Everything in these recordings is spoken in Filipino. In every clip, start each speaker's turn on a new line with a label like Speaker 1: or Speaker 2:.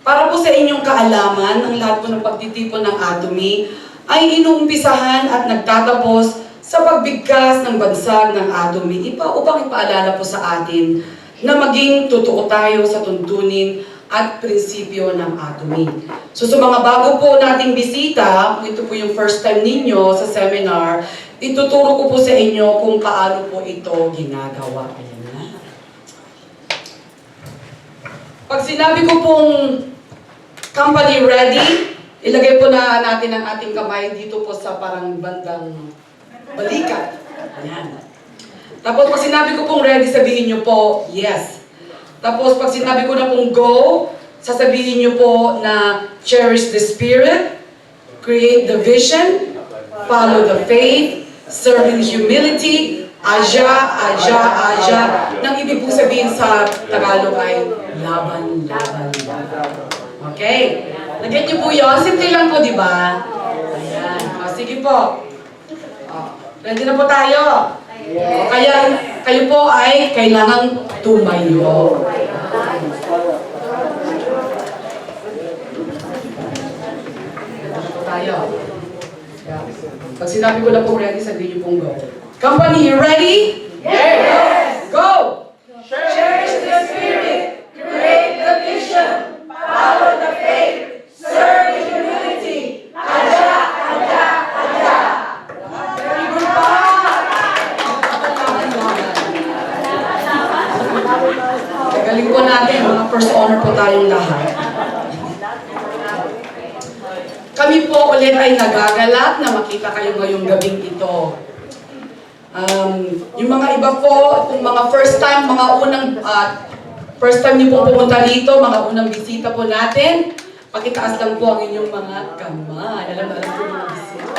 Speaker 1: Para po sa inyong kaalaman, ang lahat po ng pagtitipon ng Atomy ay inuumpisahan at nagtatapos sa pagbigkas ng bansag ng Atomy upang ipaalala po sa atin na maging totoo tayo sa tuntunin at prinsipyo ng Atomy. So sa mga bago po nating bisita, kung ito po yung first time ninyo sa seminar, ituturo ko po sa inyo kung paano po ito ginagawa. Ayan na. Pag sinabi ko pong company ready, ilagay po na natin ang ating kamay dito po sa parang bandang balikat. Ayan. Tapos pag sinabi ko pong ready, sabihin nyo po, yes. Tapos pag sinabi ko na pong go, sasabihin nyo po na cherish the spirit, create the vision, follow the faith, serve in humility, aja, aja, aja. Nang ibig pong sabihin sa Tagalog ay laban, laban, laban. Okay? Nag-get niyo po yun? Simple lang po, di ba? Ayan. O, sige po. O, ready na po tayo? O, kaya kayo po ay kailangang tumayo. Tayo. Pag sinabi ko na po ready, sabihin niyo pong go. Company, you ready? Yes! Go! Cherish the spirit, create the vision, follow the faith, serve in humility, aja, aja, aja. Very good pa! Galing po natin, mga first honor po tayong lahat. Kami po ulit ay nagagalak na makita kayo ngayong gabing ito. Yung mga iba po, yung mga first time niyo po pumunta dito, mga unang bisita po natin, pakitaas lang po ang inyong mga kamay. Alam po mga bisita.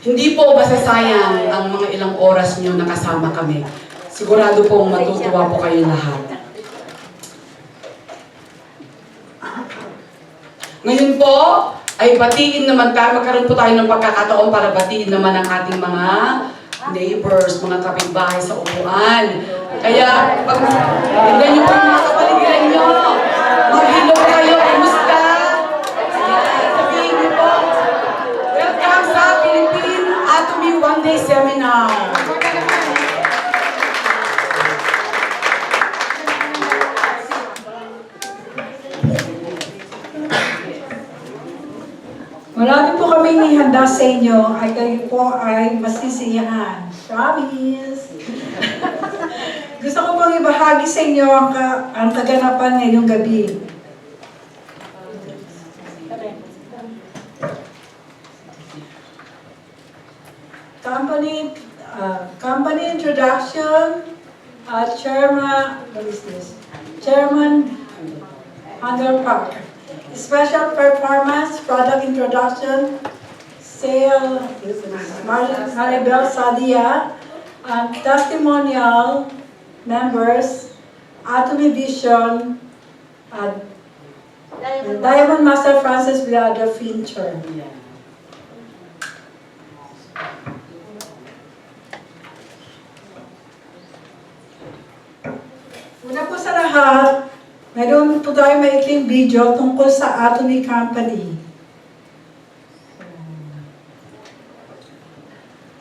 Speaker 1: Hindi po masasayang ang mga ilang oras niyo nakasama kami. Sigurado pong matutuwa po kayo lahat. Ngayon po, ay batiin naman tayo, magkaroon po tayo ng pagkakataon para batiin naman ang ating mga neighbors, mga kapitbahay sa upuan. Kaya, pag tignan niyo po yung mga kapaligiran niyo, mag-hello kayo, kumusta? Sabihin niyo po, welcome sa Philippine Atomy One Day Seminar.
Speaker 2: Marami po kaming ihanda sa inyo ay kayo po ay masisiyahan. Promise! Gusto ko pong ibahagi sa inyo ang kaganapan ngayong gabi. Company introduction, Chairman Hunter Park. Special performance, product introduction, sale, Maribel Sadia, and testimonial members, Atomy Vision, Diamond Master Francis Villada Fincher. Una po sa lahat, mayroon po tayo maikling video tungkol sa Atomy Company.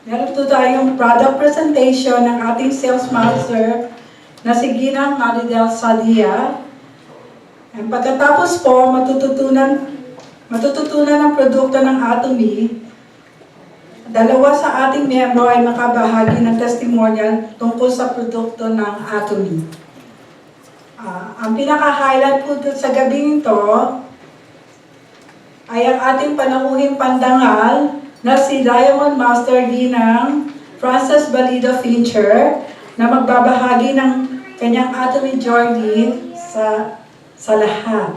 Speaker 2: Meron po tayong product presentation ng ating sales master na si Ginang Maribel Sadia. And pagkatapos po, matututunan ang produkto ng Atomy. Dalawa sa ating miyembro ay makabahagi ng testimonial tungkol sa produkto ng Atomy. Ang pinaka-highlight po sa gabing ito ay ang ating panauhing pandangal na si Diamond Master Ginang Francis Villada Fincher na magbabahagi ng kanyang Atomy journey sa lahat.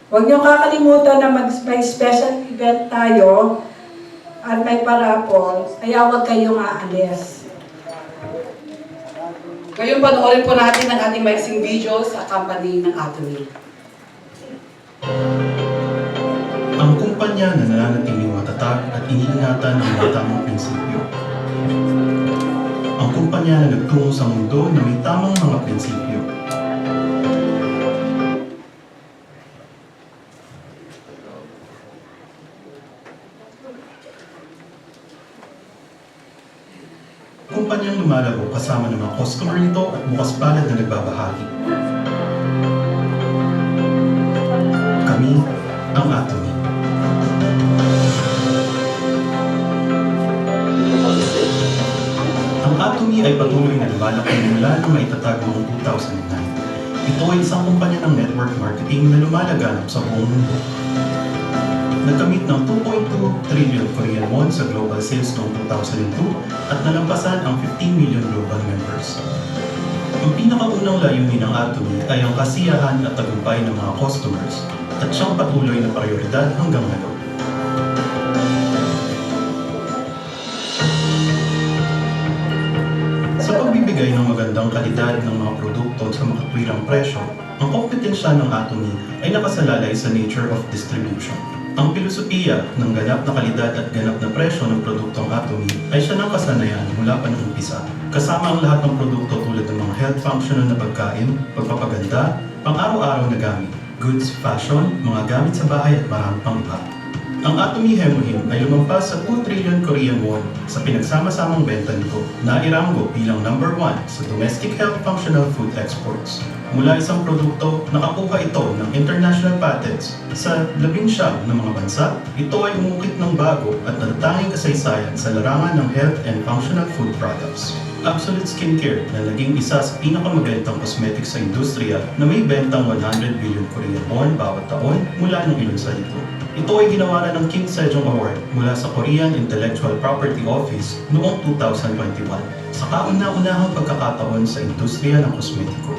Speaker 2: Huwag niyo kakalimutan na may special event tayo at may parapol, kaya huwag kayong aalis.
Speaker 1: Ngayon, panoorin po natin ang ating mixing video sa company ng Atomy.
Speaker 3: Ang kumpanya na nananatiling matatag nakatatag at iniingatan ng mga tamang prinsipyo. Ang kumpanya na nagtungo sa mundo na may tamang mga prinsipyo. Kumpanyang lumalago kasama ng mga customer nito at bukas palad na nagbabahagi. Kami ang Atomy. Ang Atomy ay patuloy na lumalaki mula nang maitatag noong 2009. Ito ay isang kumpanya ng network marketing na lumalaganap sa buong mundo. Nagkamit ng 2.2 trillion Korean won sa global sales noong 2002 at nalampasan ang 15 million global members. Ang pinakaunang layunin ng Atomy ay ang kasiyahan at tagumpay ng mga customers at siyang patuloy na prioridad hanggang ngayon. Sa pagbibigay ng magandang kalidad ng mga produkto sa makatwirang presyo, ang kompetensya ng Atomy ay nakasalalay sa nature of distribution. Ang filosofiya ng ganap na kalidad at ganap na presyo ng produktong Atomy ay siya ng kasanayan mula pa noong umpisa. Kasama ang lahat ng produkto tulad ng mga health functional na pagkain, pagpapaganda, pang-araw-araw na gamit, goods, fashion, mga gamit sa bahay at marami pang iba. Ang Atomy Hemohim ay lumampas sa 2 trillion Korean won sa pinagsama-samang benta nito na iranggo bilang number 1 sa domestic health functional food exports. Mula isang produkto, nakakuha ito ng international patents sa 19 ng mga bansa. Ito ay umukit ng bago at natatanging kasaysayan sa larangan ng health and functional food products. Absolute Skincare na naging isa sa pinakamabentang cosmetics sa industriya na may bentang 100 billion Korean won bawat taon mula nung ilunsad ito. Ito ay ginawa ng King Sejong Award mula sa Korean Intellectual Property Office noong 2021 sa kauna-unahang pagkakataon sa industriya ng kosmetiko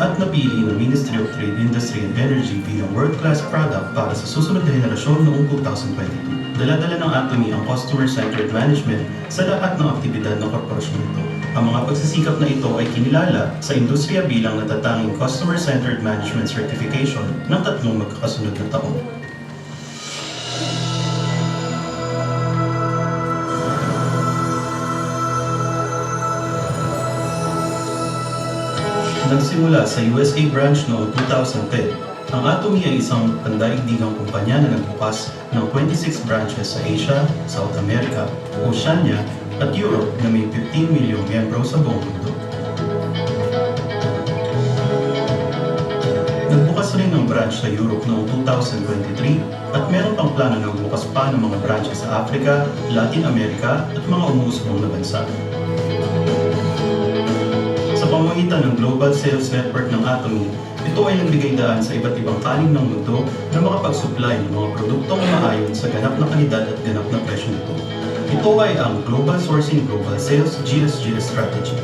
Speaker 3: at napili ng Ministry of Trade, Industry and Energy bilang world-class product para sa susunod na henerasyon noong 2022. Dala-dala ng Atomy ang customer-centered management sa lahat ng aktibidad ng korporasyon nito. Ang mga pagsisikap na ito ay kinilala sa industriya bilang natatanging customer-centered management certification ng 3 magkakasunod na taon. Nagsimula sa USA branch noong 2010, ang Atomy ay isang pandaigdigang kumpanya na nagbukas ng 26 branches sa Asia, South America, Oceania, at Europe na may 15 milyong miyembro sa buong mundo. Nagbukas rin ng branch sa Europe noong 2023 at meron pang plano na magbukas pa ng mga branches sa Africa, Latin America at mga umuusbong na bansa. Sa pamamagitan ng global sales network ng Atomy, ito ay nagbigay daan sa iba't ibang panig ng mundo na makapag-supply ng mga produktong umaayon sa ganap na kalidad at ganap na presyo nito. Ito ay ang Global Sourcing Global Sales GSG strategy.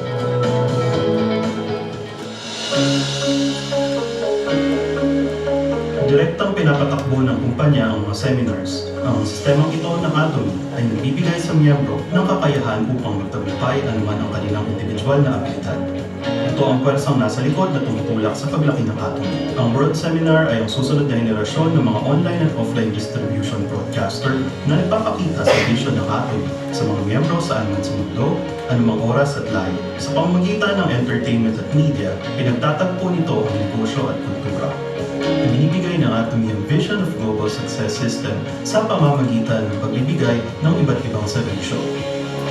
Speaker 3: Direktang pinapatakbo ng kumpanya ang mga seminars. Ang sistemang ito ng Atomy ay nagbibigay sa miyembro ng kakayahan upang magtagumpay anuman ang kanilang individual na abilidad. Ito ang pwersang nasa likod na tumutulak sa paglaki ng Atomy. Ang World Seminar ay ang susunod na henerasyon ng mga online at offline distribution broadcaster na nagpapakita sa vision ng Atomy sa mga miyembro saan man sa mundo, anumang oras at live. Sa pamamagitan ng entertainment at media, pinagtatagpo nito ang negosyo at kultura. Ibinibigay ng Atomy ang vision of global success system sa pamamagitan ng pagbibigay ng iba't ibang serbisyo.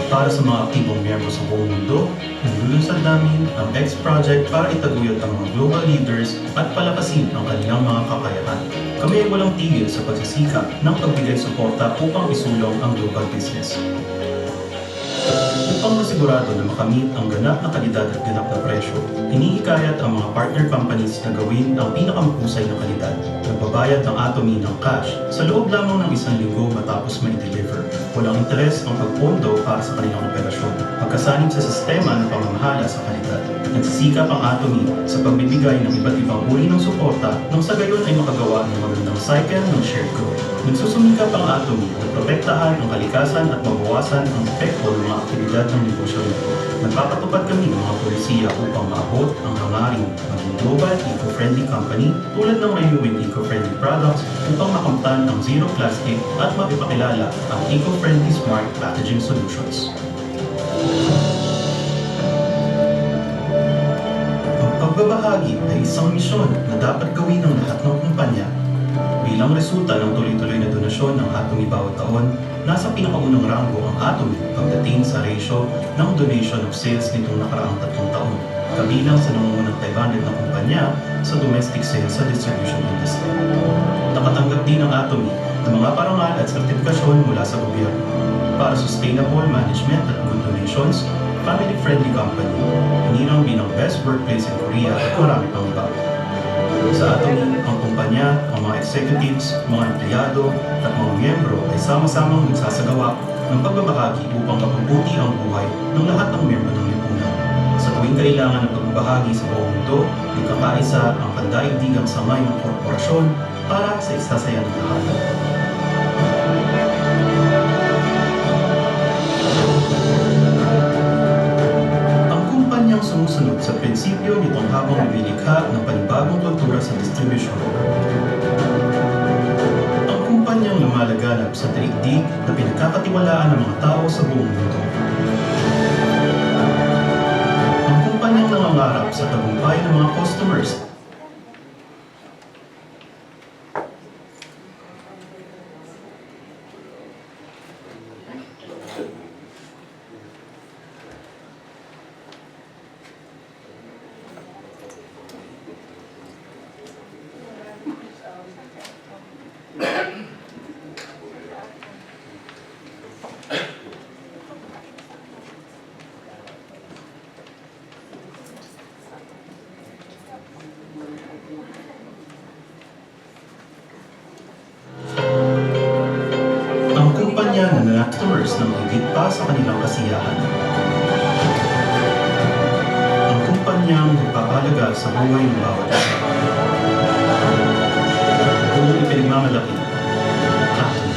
Speaker 3: Para sa mga aktibong miyembro sa buong mundo, nilulunsad namin ang X-Project para itaguyod ang mga global leaders at palakasin ang kanilang mga kakayahan. Kami ay walang tigil sa pagsisikap ng pagbigay suporta upang isulong ang global business. Upang masigurado na makamit ang ganap na kalidad at ganap na presyo, hinihikayat ang mga partner companies na gawin ang pinakamahusay na kalidad. Nagbabayad ng Atomy ng cash sa loob lamang ng 1 linggo matapos ma-deliver. Walang interes ang pagpondo para sa kanilang operasyon, pagkasanib sa sistema ng pamamahala sa kalidad. Nagsisikap ang Atomy sa pagbibigay ng iba't ibang uri ng suporta nang sa gayon ay makagawa ng magandang cycle ng shared growth. Nagsusumikap ang Atomy na protektahan ang kalikasan at mabawasan ang epekto ng mga aktibidad ng negosyo nito. Nagpapatupad kami ng mga polisiya upang maabot ang hangaring maging global eco-friendly company tulad ng renewing eco-friendly products upang makamtan ang zero plastic at mapipakilala ang eco-friendly smart packaging solutions. Ang pagbabahagi ay isang misyon na dapat gawin ng lahat ng kumpanya. Bilang resulta ng tuloy-tuloy na donasyon ng Atomy bawat taon, nasa pinakaunang ranggo ang Atomy pagdating sa ratio ng donation of sales nitong nakaraang 3 taon, kabilang sa nangungunang 500 na kumpanya sa domestic sales sa distribution industry. Nakatanggap din ang Atomy ng mga parangal at sertifikasyon mula sa gobyerno para sustainable management at good donations, family-friendly company, hinirang bilang best workplace in Korea at marami pang iba. Sa Atomy, ang kumpanya, ang mga executives, mga empleyado at mga miyembro ay sama-samang nagsasagawa ng pagbabahagi upang mapabuti ang buhay ng lahat ng miyembro ng lipunan. Sa tuwing kailangan ng pagbabahagi sa buong mundo, nagkakaisa ang pandaigdigang sangay ng korporasyon para sa isasaya ng lahat. Ang sumusunod sa prinsipyo nitong habang naglilikha ng panibagong kultura sa distribusyon. Ang kumpanyang lumalaganap sa daigdig na pinagkakatiwalaan ng mga tao sa buong mundo. Ang kumpanyang nangangarap sa tagumpay ng mga customers. Na customers ng higit pa sa kanilang kasiyahan. Ang kumpanyang nagpapahalaga sa buhay ng bawat isa. Kung ipinagmamalaki, Atomy.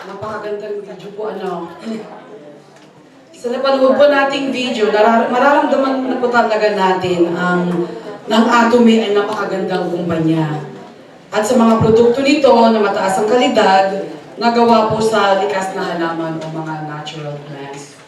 Speaker 1: Napakagandang video po, Sa napanood po nating video, mararamdaman na po talaga natin ng Atomy ay napakagandang kumpanya. At sa mga produkto nito na mataas ang kalidad, nagawa po sa likas na halaman o mga natural plants.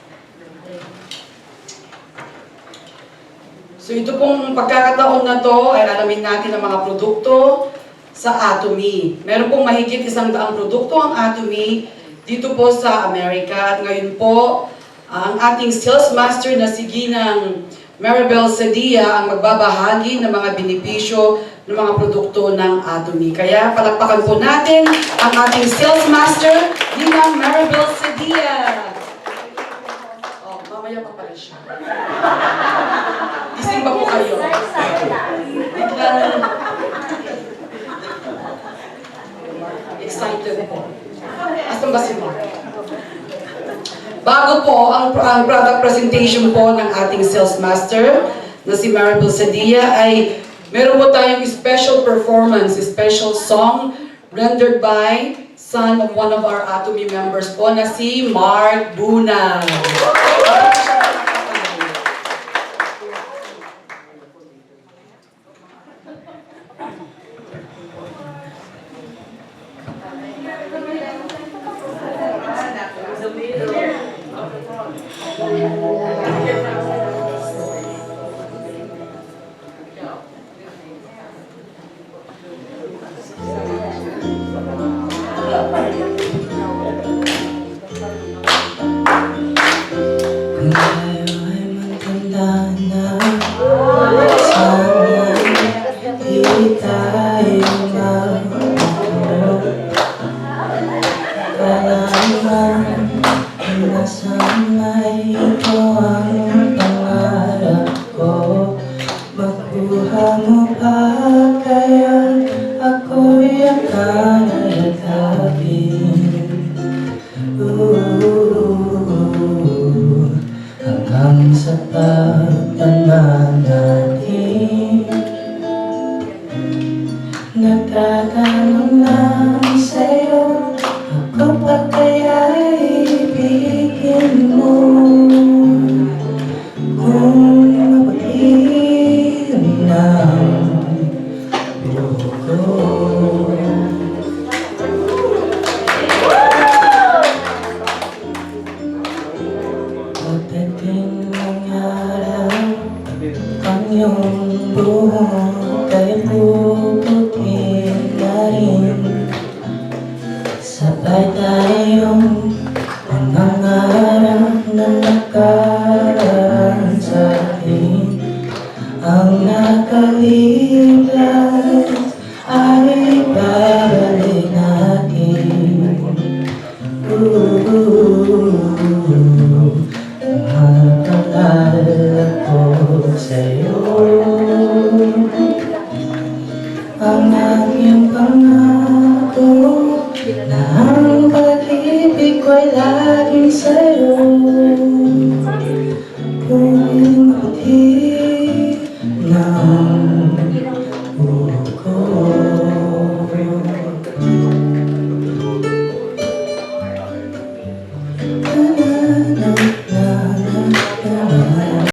Speaker 1: So ito pong pagkakataon na to ay alamin natin ang mga produkto sa Atomy. Meron pong mahigit 100 produkto ang Atomy dito po sa Amerika. At ngayon po, ang ating sales master na si Ginang Maribel Sadia ang magbabahagi ng mga benepisyo ng mga produkto ng Atomy. Kaya palakpakan po natin ang ating sales master, Ginang Maribel Sadia. Oh, mamaya pa pala siya. Gising ba po kayo? Biglang excited po. Asan ba si Mark? Bago po ang product presentation po ng ating sales master na si Maribel Sadia ay meron po tayong special performance, special song rendered by son of one of our Atomy members po na si Mark Buna.
Speaker 4: atin. Nagtatanong lang sa'yo, ako pa kaya ibigin mo? Kung mabuti ng buko. Pagdating ng araw, ang iyong buhok ay puputin na rin. Sabay tayong pangangarap na nakaraan sa atin. Ang nakalipas ay babalik natin. Maalala ko sa'yo ang aking pangako na ang pag-ibig ko'y laging sa'yo. Kung mabuti ng